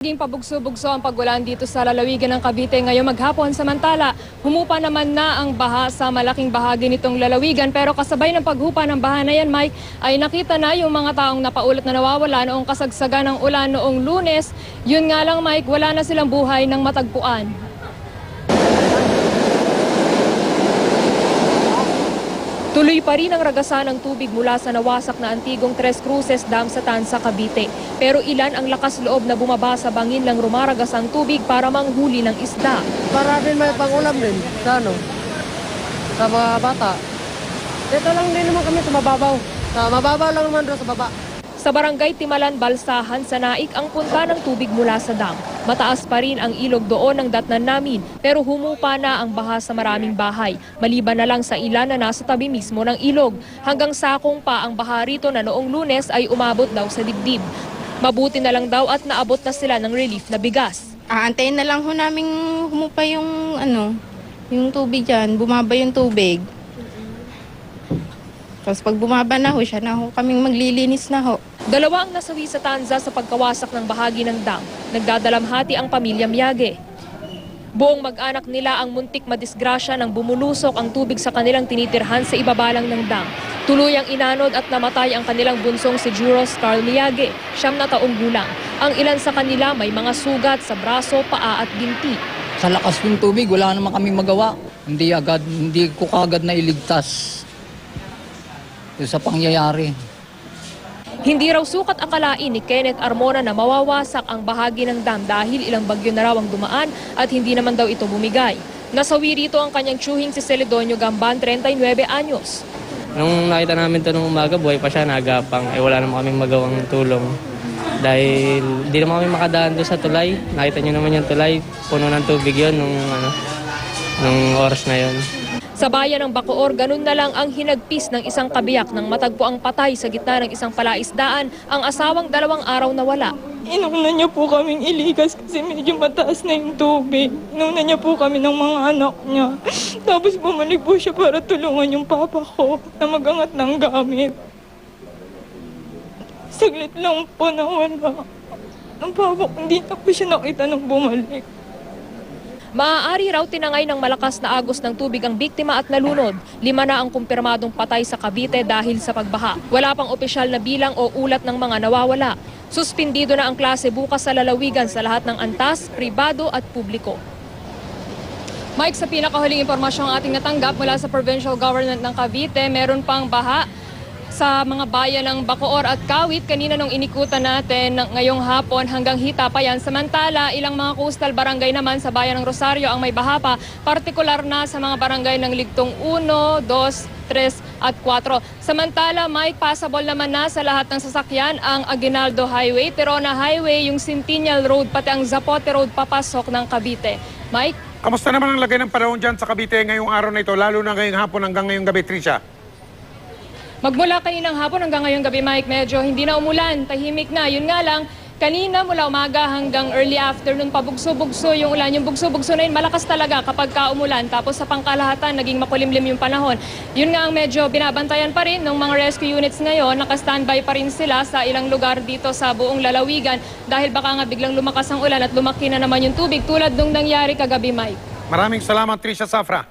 Naging pabugso-bugso ang pagulan dito sa lalawigan ng Cavite ngayong maghapon. Samantala, humupa naman na ang baha sa malaking bahagi nitong lalawigan. Pero kasabay ng paghupa ng baha na yan, Mike, ay nakita na yung mga taong napaulat na nawawala noong kasagsagan ng ulan noong Lunes. Yun nga lang, Mike, wala na silang buhay ng matagpuan. Tuloy pa rin ang ragasan ng tubig mula sa nawasak na antigong Tres Cruces Dam sa Tanza, Cavite. Pero ilan ang lakas loob na bumaba sa bangin lang rumaragas ang tubig para manghuli ng isda. Para din may pangulam din sa sa mga bata. Dito lang din naman kami sa mababaw. Mababaw lang naman doon sa baba. Sa barangay Timalan, Balsahan, sa Naik ang punta ng tubig mula sa dam. Mataas pa rin ang ilog doon ng datnan namin, pero humupa na ang baha sa maraming bahay. Maliban na lang sa ilan na nasa tabi mismo ng ilog. Hanggang sakong pa ang baha rito na noong Lunes ay umabot daw sa dibdib. Mabuti na lang daw at naabot na sila ng relief na bigas. Aantayin na lang ho namin humupa yung tubig dyan, bumaba yung tubig. Tapos pag bumaba na ho, siya na ho kaming maglilinis na ho. Dalawa ang nasawi sa Tanza sa pagkawasak ng bahagi ng dam. Nagdadalamhati ang pamilya Miyage. Buong mag-anak nila ang muntik madisgrasya nang bumulusok ang tubig sa kanilang tinitirhan sa ibabalang ng dam. Tuluyang inanod at namatay ang kanilang bunsong si Juros Carl Miyage, 9 na taong gulang. Ang ilan sa kanila may mga sugat sa braso, paa at binti. Sa lakas ng tubig, wala naman kaming magawa. Hindi ko kagad na iligtas sa pangyayari. Hindi raw sukat akalain ni Kenneth Armona na mawawasak ang bahagi ng dam dahil ilang bagyo na raw ang dumaan at hindi naman daw ito bumigay. Nasawi rito ang kanyang tiyuhing si Celedonio Gamban, 39 anyos. Nung nakita namin ito nung umaga, buhay pa siya, nagapang. Wala naman kaming magawang tulong. Dahil di naman kami makadaan doon sa tulay. Nakita niyo naman yung tulay, puno ng tubig yun nung oras na yun. Sa bayan ng Bacoor, ganun na lang ang hinagpis ng isang kabiyak nang matagpo ang patay sa gitna ng isang palaisdaan ang asawang 2 araw na wala. Inuna niya po kaming iligas kasi medyo mataas na yung tubig. Inuna niya po kami ng mga anak niya. Tapos bumalik po siya para tulungan yung papa ko na magangat ng gamit. Saglit lang po na wala. Ang papa ko, hindi na po siya nakita nung bumalik. Maaari raw tinangay ng malakas na agos ng tubig ang biktima at nalunod. 5 na ang kumpirmadong patay sa Cavite dahil sa pagbaha. Wala pang opisyal na bilang o ulat ng mga nawawala. Suspindido na ang klase bukas sa lalawigan sa lahat ng antas, pribado at publiko. Mike, sa pinakahuling impormasyong ating natanggap mula sa Provincial Government ng Cavite, meron pang baha sa mga bayan ng Bacoor at Kawit. Kanina nung inikutan natin ngayong hapon hanggang Hita pa yan. Samantala, ilang mga coastal barangay naman sa bayan ng Rosario ang may baha pa, partikular na sa mga barangay ng Ligtong 1, 2, 3 at 4. Samantala, Mike, passable naman na sa lahat ng sasakyan ang Aguinaldo Highway, Tirona Highway, yung Centennial Road, pati ang Zapote Road papasok ng Cavite. Mike? Kamusta naman ang lagay ng panahon dyan sa Cavite ngayong araw na ito, lalo na ngayong hapon hanggang ngayong gabi, Tricia? Magmula kaninang hapon hanggang ngayong gabi, Mike, medyo hindi na umulan, tahimik na. Yun nga lang, kanina mula umaga hanggang early afternoon, pabugso-bugso yung ulan. Yung bugso-bugso na yun, malakas talaga kapag umulan. Tapos sa pangkalahatan, naging makulimlim yung panahon. Yun nga ang medyo binabantayan pa rin ng mga rescue units ngayon. Naka-standby pa rin sila sa ilang lugar dito sa buong lalawigan dahil baka nga biglang lumakas ang ulan at lumaki na naman yung tubig tulad nung nangyari kagabi, Mike. Maraming salamat, Tricia Safra.